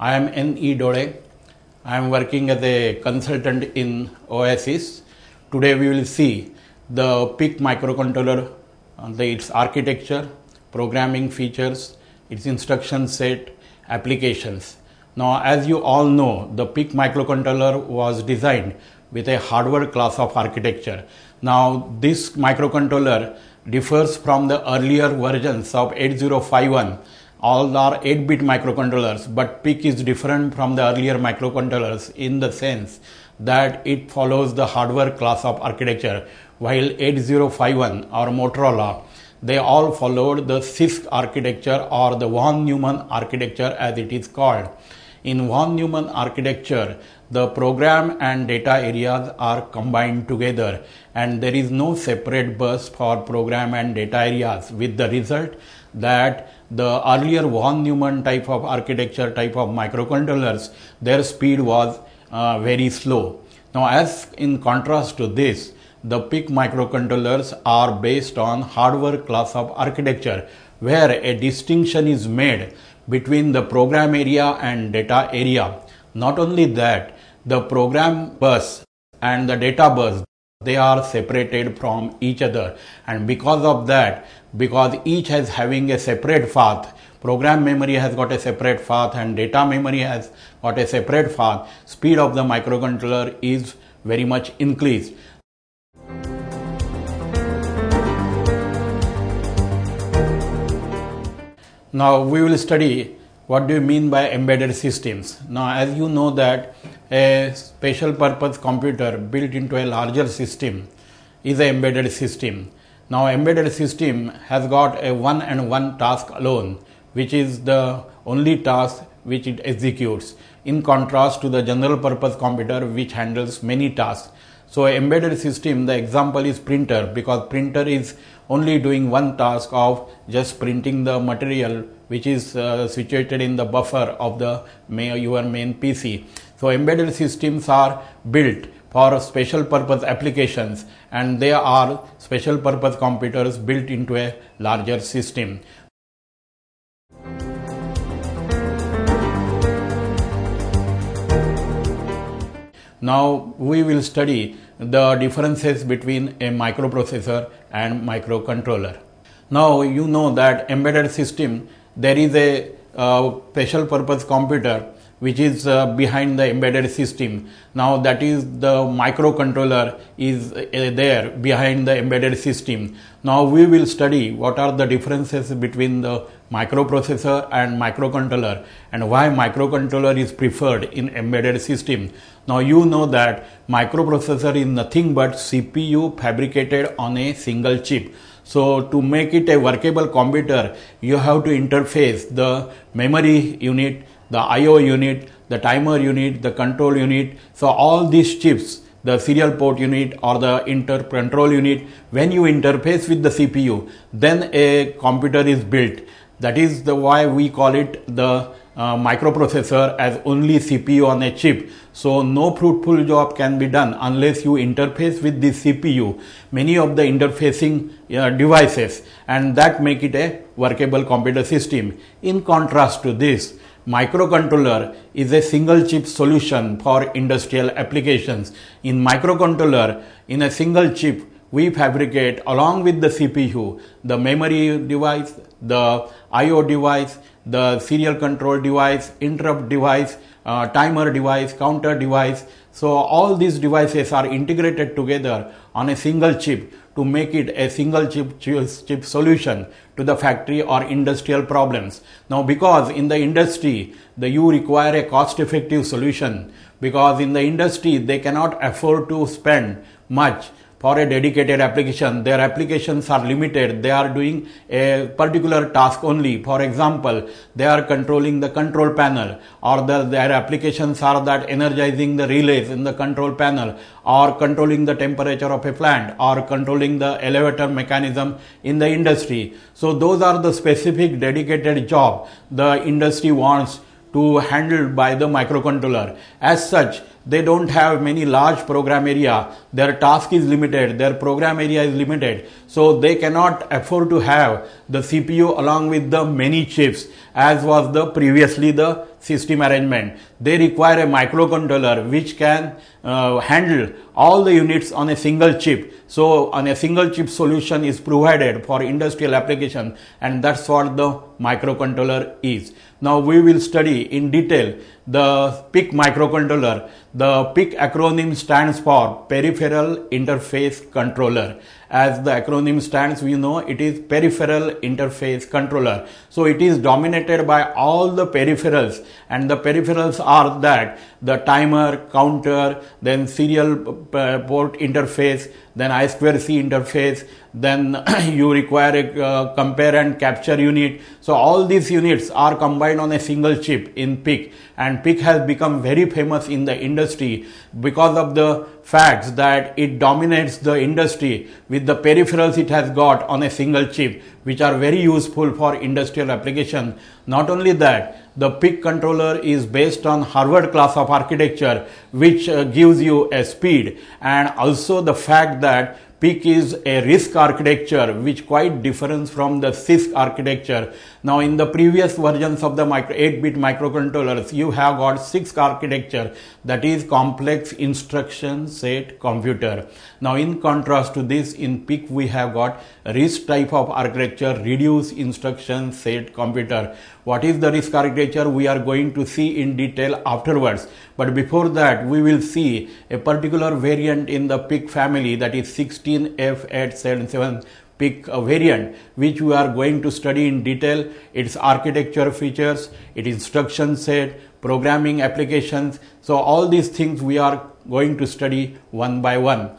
I am N.E. Dode. I am working as a consultant in Oasis. Today we will see the PIC microcontroller, its architecture, programming features, its instruction set, applications. Now, as you all know, the PIC microcontroller was designed with a hardware class of architecture. Now, this microcontroller differs from the earlier versions of 8051. All are 8-bit microcontrollers, but PIC is different from the earlier microcontrollers in the sense that it follows the hardware class of architecture, while 8051 or Motorola, they all followed the CISC architecture or the von Neumann architecture as it is called. In von Neumann architecture, the program and data areas are combined together and there is no separate bus for program and data areas, with the result that the earlier von Neumann type of architecture type of microcontrollers, their speed was very slow. Now, as in contrast to this, the PIC microcontrollers are based on hardware class of architecture, where a distinction is made between the program area and data area. Not only that, the program bus and the data bus, they are separated from each other, and because of that, because each has having a separate path, program memory has got a separate path and data memory has got a separate path, speed of the microcontroller is very much increased. Now we will study what do you mean by embedded systems. Now, as you know that a special purpose computer built into a larger system is an embedded system. Now, embedded system has got a one and one task alone, which is the only task which it executes, in contrast to the general purpose computer which handles many tasks. So, embedded system, the example is printer, because printer is only doing one task of just printing the material which is situated in the buffer of the your main PC. So, embedded systems are built for special purpose applications and they are special purpose computers built into a larger system. Now we will study the differences between a microprocessor and microcontroller. Now you know that embedded system, there is a special purpose computer which is behind the embedded system. Now that is the microcontroller is there behind the embedded system. Now we will study what are the differences between the microprocessor and microcontroller and why microcontroller is preferred in embedded system. Now you know that microprocessor is nothing but CPU fabricated on a single chip. So to make it a workable computer, you have to interface the memory unit, the I/O unit, the timer unit, the control unit. So all these chips, the serial port unit or the control unit, when you interface with the CPU, then a computer is built. That is why we call it the microprocessor as only CPU on a chip. So no fruitful job can be done unless you interface with the CPU, many of the interfacing devices, and that make it a workable computer system. In contrast to this, microcontroller is a single chip solution for industrial applications. In microcontroller, in a single chip, we fabricate along with the CPU, the memory device, the I/O device, the serial control device, interrupt device, timer device, counter device. So all these devices are integrated together on a single chip to make it a single chip solution to the factory or industrial problems. Now, because in the industry, you require a cost effective solution, because in the industry they cannot afford to spend much for a dedicated application. Their applications are limited. They are doing a particular task only. For example, they are controlling the control panel, or their applications are that energizing the relays in the control panel, or controlling the temperature of a plant, or controlling the elevator mechanism in the industry. So those are the specific dedicated job the industry wants to handle by the microcontroller. As such, they don't have many large program area. Their task is limited. Their program area is limited. So they cannot afford to have the CPU along with the many chips as was the previously the system arrangement. They require a microcontroller which can handle all the units on a single chip. So on a single chip solution is provided for industrial application, and that's what the microcontroller is. Now we will study in detail the PIC microcontroller. The PIC acronym stands for Peripheral Interface Controller. As the acronym stands, we know it is Peripheral Interface Controller. So it is dominated by all the peripherals, and the peripherals are that the timer, counter, then serial port interface, then I2C interface, then you require a compare and capture unit. So all these units are combined on a single chip in PIC, and PIC has become very famous in the industry because of the facts that it dominates the industry with the peripherals it has got on a single chip, which are very useful for industrial application. Not only that, the PIC controller is based on Harvard class of architecture, which gives you a speed, and also the fact that PIC is a RISC architecture which quite differs from the CISC architecture. Now in the previous versions of the 8-bit microcontrollers, you have got CISC architecture, that is complex instruction set computer. Now in contrast to this, in PIC we have got RISC type of architecture, reduced instruction set computer. What is the RISC architecture? We are going to see in detail afterwards. But before that, we will see a particular variant in the PIC family, that is 16F877 PIC variant, which we are going to study in detail, its architecture features, its instruction set, programming applications. So all these things we are going to study one by one.